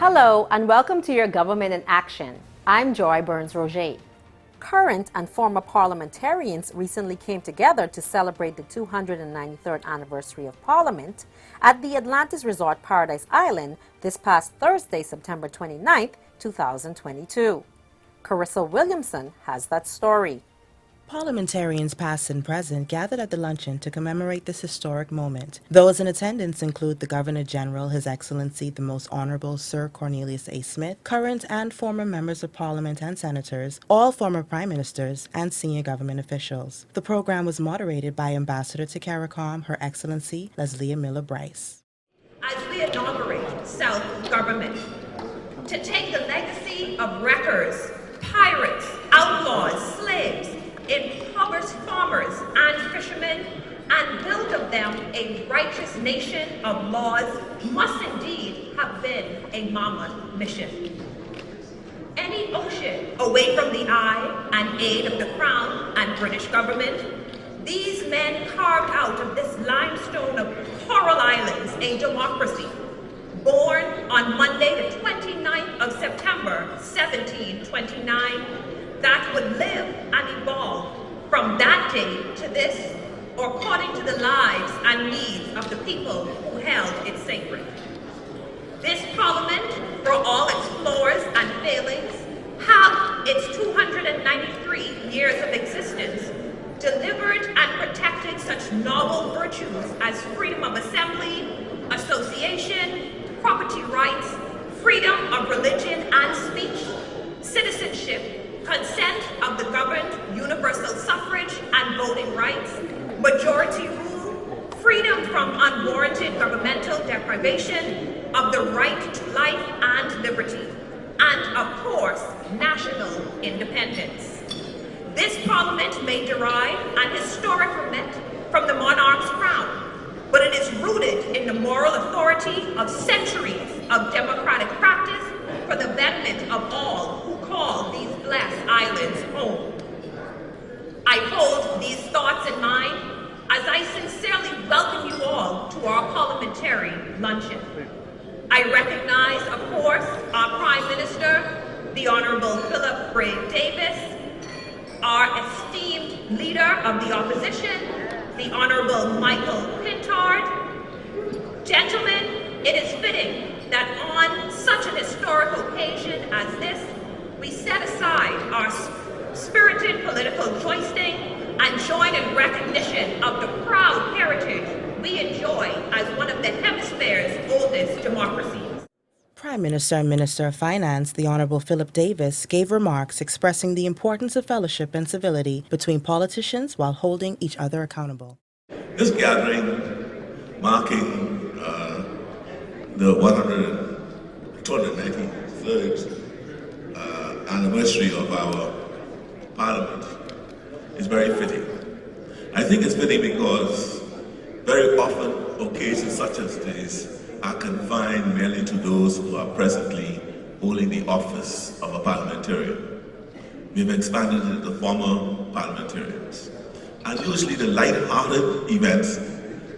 Hello and welcome to your Government in Action. I'm Joy Burns-Roger. Current and former parliamentarians recently came together to celebrate the 293rd anniversary of Parliament at the Atlantis Resort Paradise Island this past Thursday, September 29, 2022. Carissa Williamson has that story. Parliamentarians past and present gathered at the luncheon to commemorate this historic moment. Those in attendance include the Governor General, His Excellency the Most Honorable Sir Cornelius A. Smith, current and former members of Parliament and senators, all former prime ministers, and senior government officials. The program was moderated by Ambassador to CARICOM, Her Excellency Leslie Miller Bryce. As we inaugurate self-government, to take the legacy of wreckers, pirates, outlaws, slaves, impoverished farmers and fishermen, and build of them a righteous nation of laws must indeed have been a mammoth mission. Any ocean away from the eye and aid of the Crown and British government, these men carved out of this limestone of coral islands a democracy, born on Monday the 29th of September, 1729, that would live and evolve from that day to this, according to the lives and needs of the people who held it sacred. This Parliament, for all its flaws and failings, have its 293 years of existence delivered and protected such noble virtues as freedom of assembly, association, property rights, freedom of religion and speech, citizenship, consent of the governed, universal suffrage and voting rights, majority rule, freedom from unwarranted governmental deprivation of the right to life and liberty, and of course, national independence. This Parliament may derive an historic remit from the monarch's crown, but it is rooted in the moral authority of centuries of democratic practice for the betterment of all who call these blessed islands home. I hold these thoughts in mind as I sincerely welcome you all to our Parliamentary Luncheon. I recognize, of course, our Prime Minister, the Honorable Philip Brave Davis, our esteemed Leader of the Opposition, the Honorable Michael Pintard. Gentlemen, it is fitting that on such an historic occasion as this, we set aside our spirited political joisting and join in recognition of the proud heritage we enjoy as one of the hemisphere's oldest democracies. Prime Minister and Minister of Finance, the Honorable Philip Davis, gave remarks expressing the importance of fellowship and civility between politicians while holding each other accountable. This gathering marking the 293rd anniversary of our Parliament is very fitting. I think it's fitting because very often occasions such as this are confined merely to those who are presently holding the office of a parliamentarian. We've expanded it to former parliamentarians. And usually the light-hearted events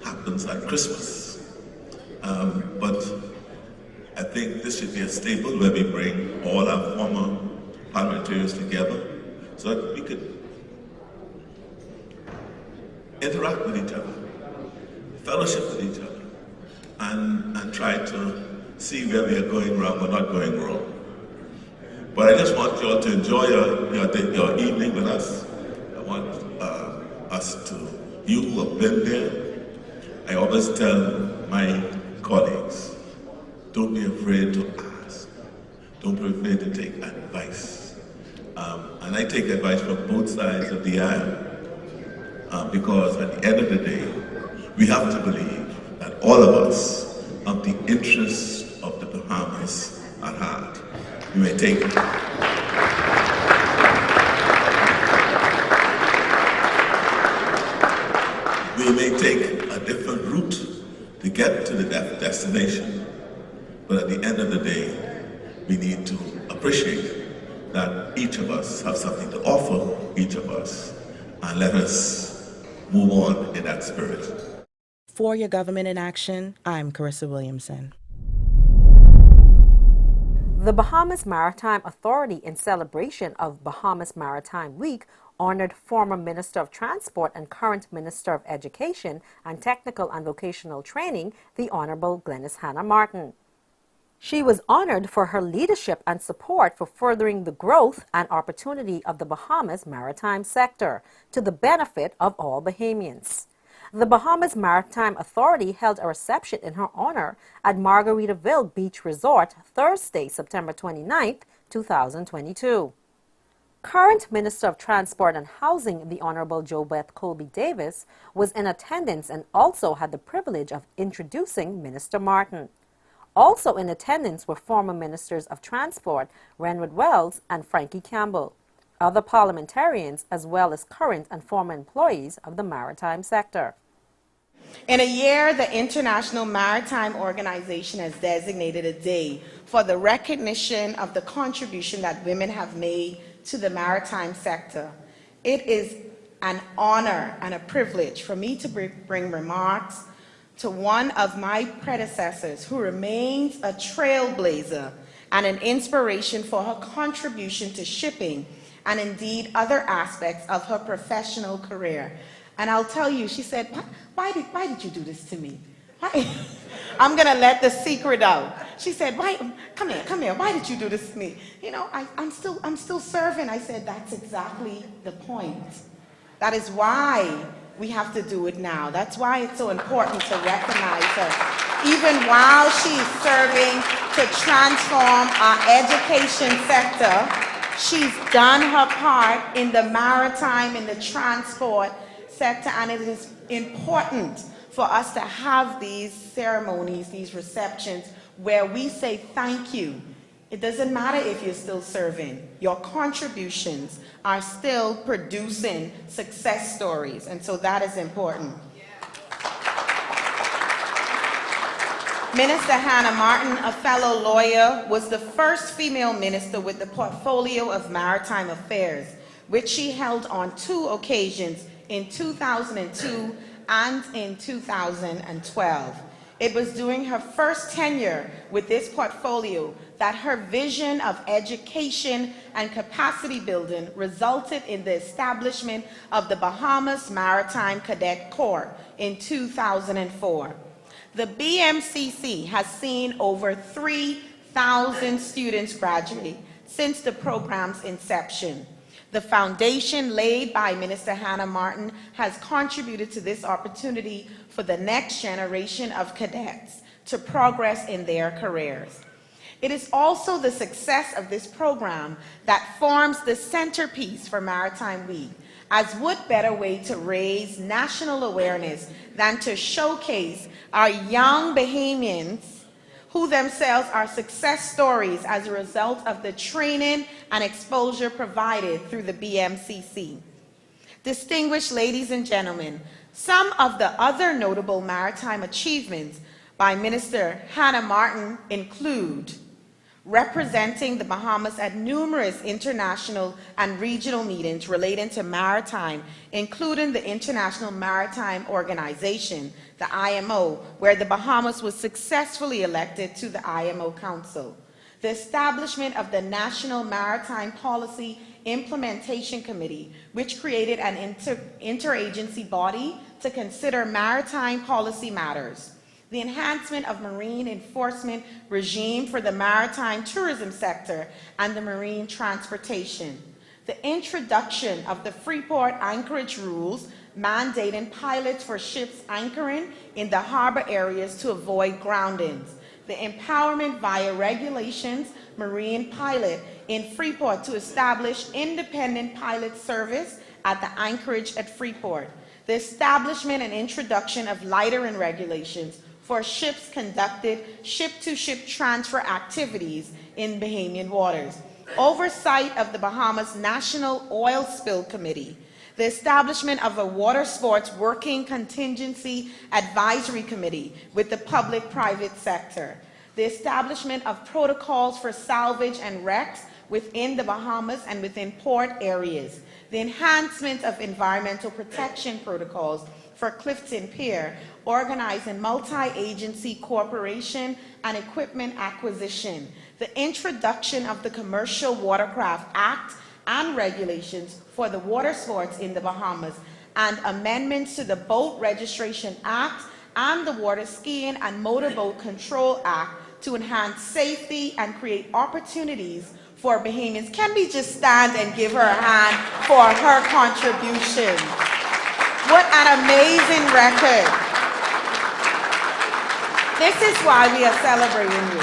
happens at Christmas. But I think this should be a staple where we bring all our former parliamentarians together so that we could interact with each other, fellowship with each other, and try to see where we are going wrong or not going wrong. But I just want you all to enjoy your evening with us. I want us to, you who have been there, I always tell my colleagues, don't be afraid to ask. Don't be afraid to take advice. And I take advice from both sides of the aisle because at the end of the day, we have to believe that all of us have the interests of the Bahamas at heart. We may take a different route to get to the destination, but at the end of the day, we need to appreciate that each of us have something to offer each of us, and let us move on in that spirit. For your Government in Action, I'm Carissa Williamson. The Bahamas Maritime Authority, in celebration of Bahamas Maritime Week, honored former Minister of Transport and current Minister of Education and Technical and Vocational Training, the Honorable Glenys Hannah Martin. She was honored for her leadership and support for furthering the growth and opportunity of the Bahamas maritime sector to the benefit of all Bahamians. The Bahamas Maritime Authority held a reception in her honor at Margaritaville Beach Resort Thursday, September 29, 2022. Current Minister of Transport and Housing, the Honorable JoBeth Colby Davis, was in attendance and also had the privilege of introducing Minister Martin. Also in attendance were former Ministers of Transport Renwood Wells and Frankie Campbell, other parliamentarians, as well as current and former employees of the maritime sector. In a year, the International Maritime Organization has designated a day for the recognition of the contribution that women have made to the maritime sector. It is an honor and a privilege for me to bring remarks to one of my predecessors who remains a trailblazer and an inspiration for her contribution to shipping and indeed other aspects of her professional career. And I'll tell you, she said, why did you do this to me? I'm gonna let the secret out. She said, come here, why did you do this to me? You know, I'm still serving. I said, that's exactly the point. That is why we have to do it now. That's why it's so important to recognize her. Even while she's serving to transform our education sector, she's done her part in the maritime, in the transport sector, and it is important for us to have these ceremonies, these receptions, where we say thank you. It doesn't matter if you're still serving. Your contributions are still producing success stories, and so that is important. Minister Hannah Martin, a fellow lawyer, was the first female minister with the portfolio of maritime affairs, which she held on 2 occasions in 2002 and in 2012. It was during her first tenure with this portfolio that her vision of education and capacity building resulted in the establishment of the Bahamas Maritime Cadet Corps in 2004. The BMCC has seen over 3,000 students graduate since the program's inception. The foundation laid by Minister Hannah Martin has contributed to this opportunity for the next generation of cadets to progress in their careers. It is also the success of this program that forms the centerpiece for Maritime Week, as what better way to raise national awareness than to showcase our young Bahamians who themselves are success stories as a result of the training and exposure provided through the BMCC. Distinguished ladies and gentlemen, some of the other notable maritime achievements by Minister Hannah Martin include representing the Bahamas at numerous international and regional meetings relating to maritime, including the International Maritime Organization, the IMO, where the Bahamas was successfully elected to the IMO Council. The establishment of the National Maritime Policy Implementation Committee, which created an interagency body to consider maritime policy matters. The enhancement of marine enforcement regime for the maritime tourism sector and the marine transportation. The introduction of the Freeport anchorage rules mandating pilots for ships anchoring in the harbor areas to avoid groundings. The empowerment via regulations marine pilot in Freeport to establish independent pilot service at the anchorage at Freeport. The establishment and introduction of lightering regulations for ships conducted ship-to-ship transfer activities in Bahamian waters. Oversight of the Bahamas National Oil Spill Committee. The establishment of a water sports working contingency advisory committee with the public-private sector. The establishment of protocols for salvage and wrecks within the Bahamas and within port areas. The enhancement of environmental protection protocols for Clifton Pier, organizing multi-agency cooperation and equipment acquisition, the introduction of the Commercial Watercraft Act and regulations for the water sports in the Bahamas, and amendments to the Boat Registration Act and the Water Skiing and Motorboat Control Act to enhance safety and create opportunities for Bahamians. Can we just stand and give her a hand for her contribution? What an amazing record. This is why we are celebrating you.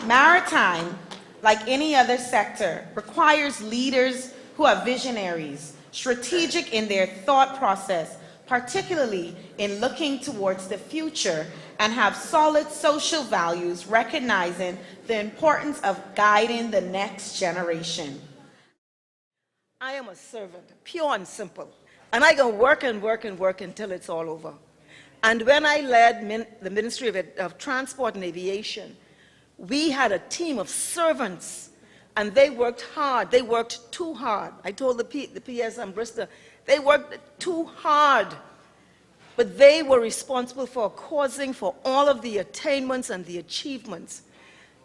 Maritime, like any other sector, requires leaders who are visionaries, strategic in their thought process, particularly in looking towards the future, and have solid social values, recognizing the importance of guiding the next generation. I am a servant, pure and simple. And I can work and work and work until it's all over. And when I led the Ministry of Transport and Aviation, we had a team of servants, and they worked hard. They worked too hard. I told the PS and Bristol, they worked too hard. But they were responsible for causing for all of the attainments and the achievements.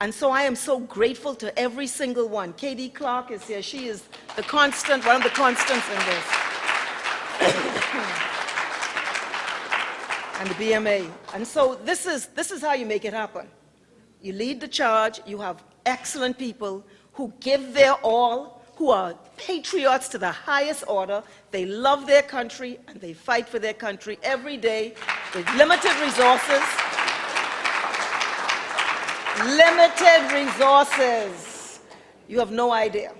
And so I am so grateful to every single one. Katie Clark is here. She is the constant, one of the constants in this. And the BMA. And so this is how you make it happen. You lead the charge. You have excellent people who give their all, who are patriots to the highest order. They love their country, and they fight for their country every day with limited resources. Limited resources. You have no idea.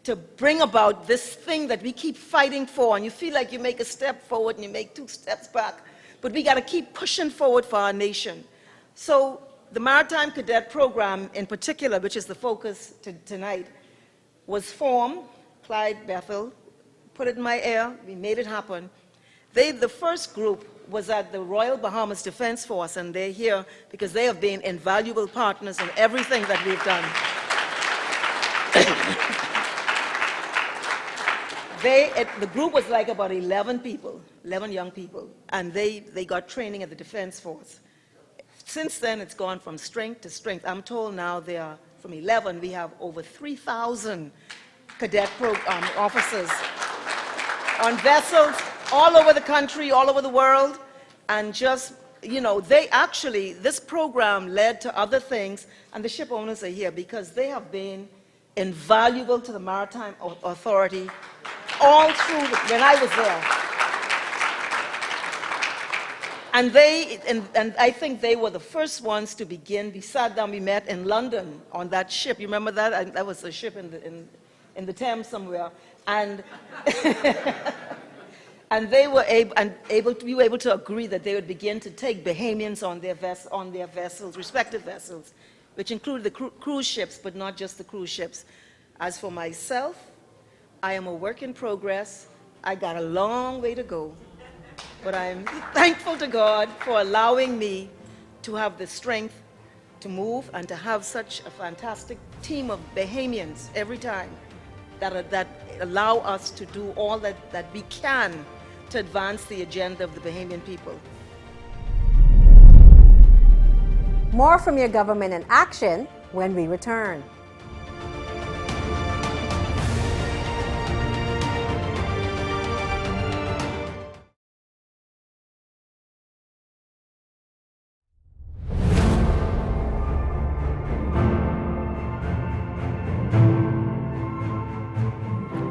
To bring about this thing that we keep fighting for, and you feel like you make a step forward and you make 2 steps back, but we got to keep pushing forward for our nation. So the Maritime Cadet Program in particular, which is the focus tonight, was formed. Clyde Bethel put it in my ear. We made it happen. The first group was at the Royal Bahamas Defense Force, and they're here because they have been invaluable partners in everything that we've done. The group was like about 11 people, 11 young people, and they got training at the Defense Force. Since then, it's gone from strength to strength. I'm told now there are, from 11, we have over 3,000 cadet officers on vessels all over the country, all over the world, and just, you know, this program led to other things, and the ship owners are here because they have been invaluable to the Maritime Authority all through when I was there. And I think they were the first ones to begin. We sat down, we met in London on that ship. You remember that? That was a ship in the Thames somewhere. And and we were able to agree that they would begin to take Bahamians on their vessels, respective vessels, which included the cruise ships, but not just the cruise ships. As for myself, I am a work in progress. I got a long way to go, but I'm thankful to God for allowing me to have the strength to move and to have such a fantastic team of Bahamians every time that allow us to do all that we can to advance the agenda of the Bahamian people. More from your government in action when we return.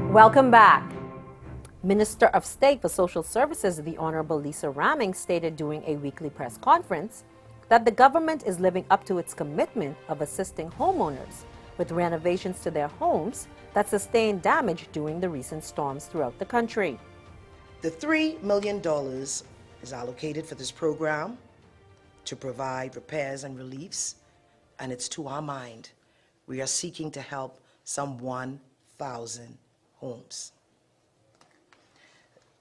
Welcome back. Minister of State for Social Services, the Honorable Lisa Ramming, stated during a weekly press conference that the government is living up to its commitment of assisting homeowners with renovations to their homes that sustained damage during the recent storms throughout the country. The $3 million is allocated for this program to provide repairs and reliefs, and it's to our mind. We are seeking to help some 1,000 homes.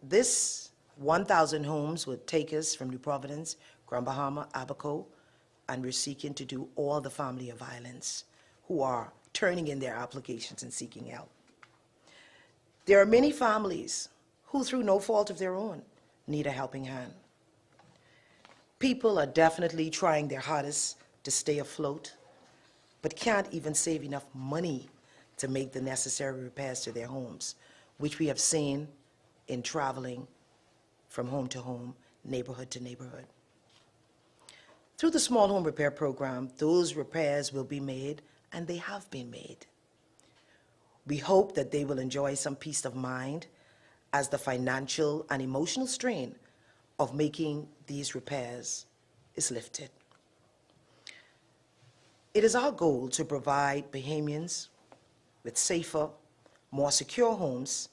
This 1,000 homes would take us from New Providence, Grand Bahama, Abaco, and we're seeking to do all the family of islands who are turning in their applications and seeking help. There are many families who, through no fault of their own, need a helping hand. People are definitely trying their hardest to stay afloat, but can't even save enough money to make the necessary repairs to their homes, which we have seen in traveling from home to home, neighborhood to neighborhood. Through the Small Home Repair Program, those repairs will be made, and they have been made. We hope that they will enjoy some peace of mind as the financial and emotional strain of making these repairs is lifted. It is our goal to provide Bahamians with safer, more secure homes,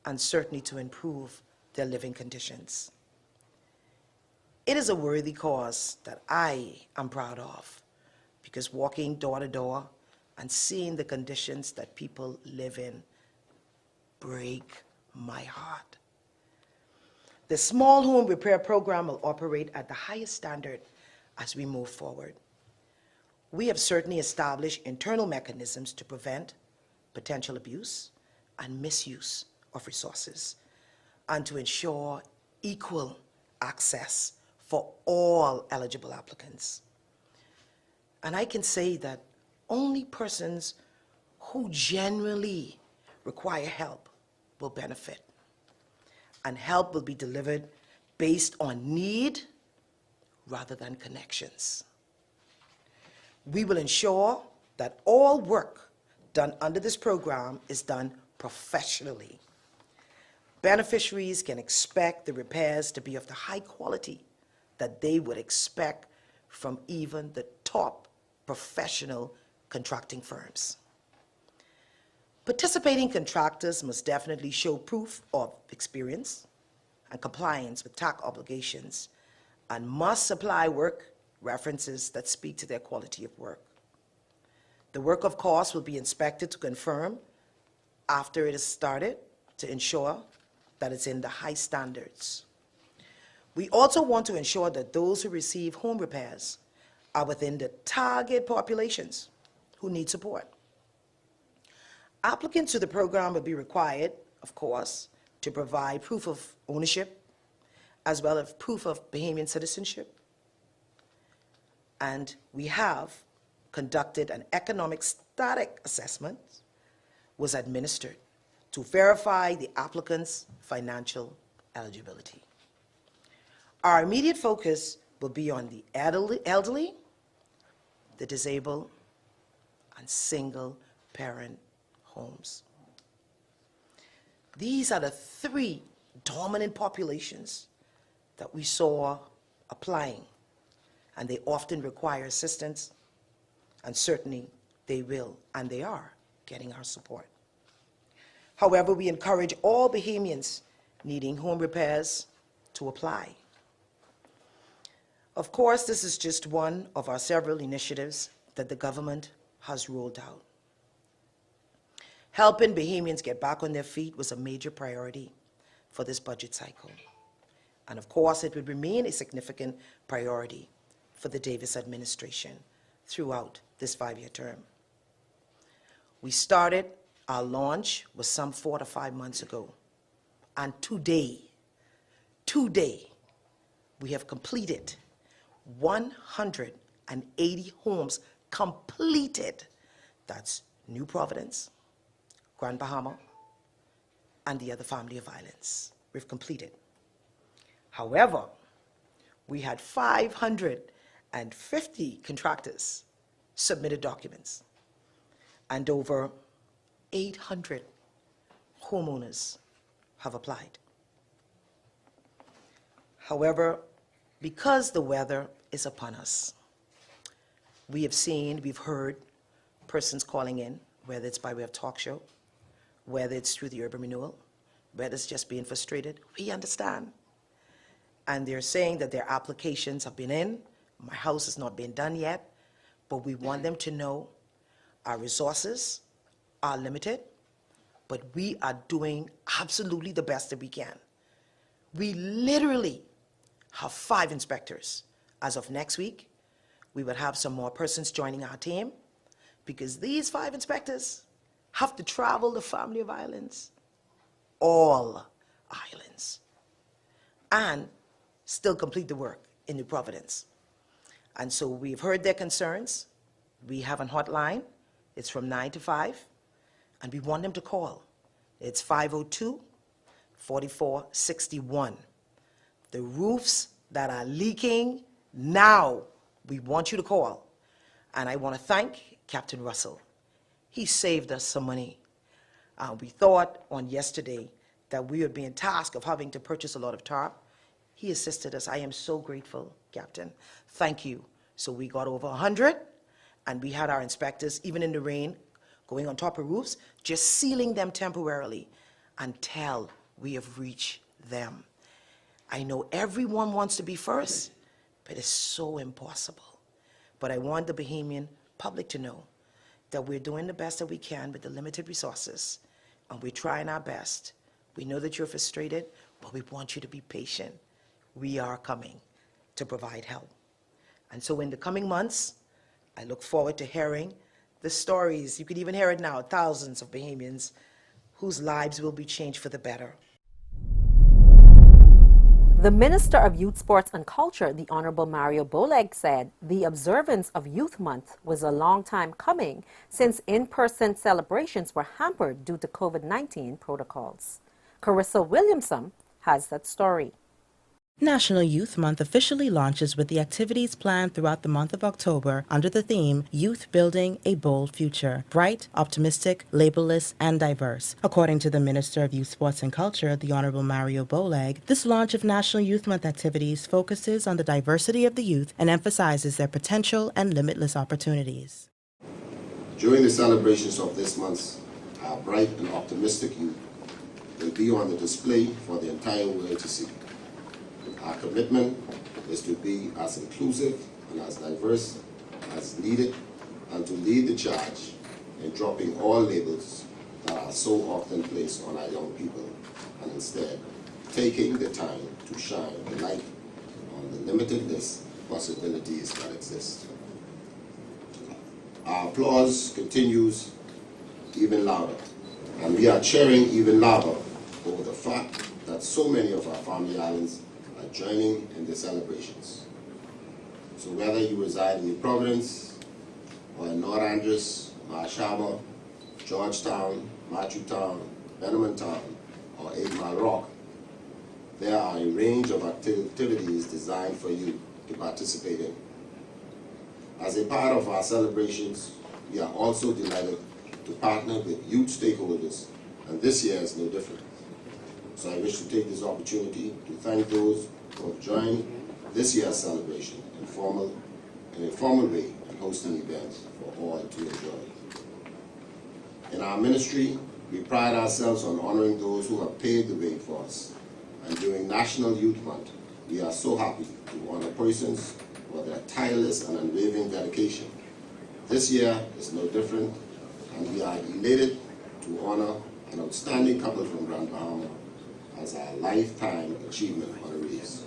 and certainly to improve their living conditions. It is a worthy cause that I am proud of, because walking door to door and seeing the conditions that people live in break my heart. The Small Home Repair Program will operate at the highest standard as we move forward. We have certainly established internal mechanisms to prevent potential abuse and misuse of resources, and to ensure equal access for all eligible applicants. And I can say that only persons who genuinely require help will benefit, and help will be delivered based on need rather than connections. We will ensure that all work done under this program is done professionally. Beneficiaries can expect the repairs to be of the high quality that they would expect from even the top professional contracting firms. Participating contractors must definitely show proof of experience and compliance with tax obligations, and must supply work references that speak to their quality of work. The work, of course, will be inspected to confirm after it is started to ensure that it's in the high standards. We also want to ensure that those who receive home repairs are within the target populations who need support. Applicants to the program will be required, of course, to provide proof of ownership as well as proof of Bahamian citizenship. And we have conducted an economic static assessment, was administered to verify the applicant's financial eligibility. Our immediate focus will be on the elderly, the disabled, and single-parent homes. These are the three dominant populations that we saw applying, and they often require assistance, and certainly they will, and they are, getting our support. However, we encourage all Bahamians needing home repairs to apply. Of course, this is just one of our several initiatives that the government has rolled out. Helping Bahamians get back on their feet was a major priority for this budget cycle. And of course, it would remain a significant priority for the Davis administration throughout this 5-year term. We started our launch was some 4 to 5 months ago. And today, we have completed 180 homes completed. That's New Providence, Grand Bahama, and the other family of islands. We've completed. However, we had 550 contractors submitted documents, and over 800 homeowners have applied. However, because the weather is upon us, we've heard persons calling in, whether it's by way of talk show, whether it's through the urban renewal, whether it's just being frustrated. We understand. And they're saying that their applications have been in, my house has not been done yet, but we want them to know our resources are limited, but we are doing absolutely the best that we can. We literally have 5 inspectors. As of next week, we will have some more persons joining our team, because these 5 inspectors have to travel the family of islands all islands and still complete the work in New Providence. And so we've heard their concerns. We have a hotline. It's from 9 to 5, and we want them to call. It's 502-4461. The roofs that are leaking now, we want you to call. And I want to thank Captain Russell. He saved us some money. We thought on yesterday that we would be in task of having to purchase a lot of tarp. He assisted us. I am so grateful, Captain. Thank you. So we got over 100, and we had our inspectors, even in the rain, going on top of roofs, just sealing them temporarily until we have reached them. I know everyone wants to be first, but it's so impossible. But I want the Bahamian public to know that we're doing the best that we can with the limited resources, and we're trying our best. We know that you're frustrated, but we want you to be patient. We are coming to provide help. And so in the coming months, I look forward to hearing the stories. You can even hear it now, thousands of Bahamians whose lives will be changed for the better. The Minister of Youth, Sports and Culture, the Honorable Mario Boleg, said the observance of Youth Month was a long time coming since in-person celebrations were hampered due to COVID-19 protocols. Carissa Williamson has that story. National Youth Month officially launches with the activities planned throughout the month of October under the theme Youth Building a Bold Future, bright, optimistic, labelless, and diverse. According to the Minister of Youth, Sports and Culture, the Honorable Mario Boleg, this launch of National Youth Month activities focuses on the diversity of the youth and emphasizes their potential and limitless opportunities. During the celebrations of this month, our bright and optimistic youth will be on the display for the entire world to see. Our commitment is to be as inclusive and as diverse as needed and to lead the charge in dropping all labels that are so often placed on our young people and instead taking the time to shine the light on the limitless possibilities that exist. Our applause continues even louder, and we are cheering even louder over the fact that so many of our family islands are joining in the celebrations. So whether you reside in New Providence or in North Andros, Marsh Harbor, Georgetown, Matthewtown, Benjamintown, or 8 Mile Rock, there are a range of activities designed for you to participate in. As a part of our celebrations, we are also delighted to partner with youth stakeholders, and this year is no different. So I wish to take this opportunity to thank those who have joined this year's celebration in a formal way and hosting events for all to enjoy. In our ministry, we pride ourselves on honoring those who have paved the way for us. And during National Youth Month, we are so happy to honor persons for their tireless and unwavering dedication. This year is no different, and we are elated to honor an outstanding couple from Grand Bahama as our Lifetime Achievement honorees.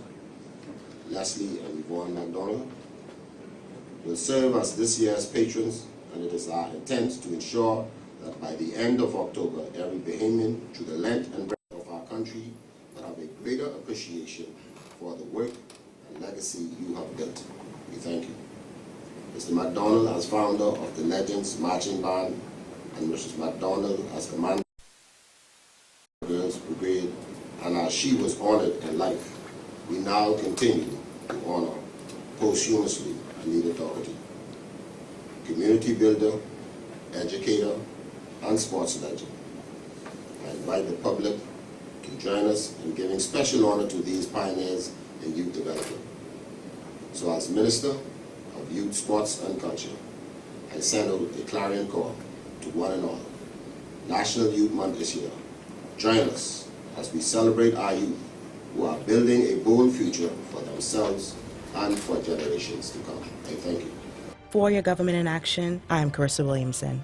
Leslie and Yvonne McDonald will serve as this year's patrons, and it is our intent to ensure that by the end of October, every Bahamian through the length and breadth of our country will have a greater appreciation for the work and legacy you have built. We thank you. Mr. McDonald, as founder of the Legends Marching Band, and Mrs. McDonald as commander of the Girls Brigade, and as she was honored in life, we now continue to honor posthumously Anita Doherty, community builder, educator, and sports legend. I invite the public to join us in giving special honor to these pioneers in youth development. So as Minister of Youth, Sports and Culture, I send out a clarion call to one and all. National Youth Month is here. Join us as we celebrate our youth who are building a bold future for themselves and for generations to come. I thank you. For Your Government in Action, I'm Carissa Williamson.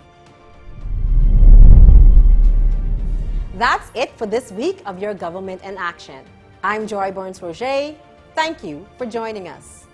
That's it for this week of Your Government in Action. I'm Joy Burns-Roger. Thank you for joining us.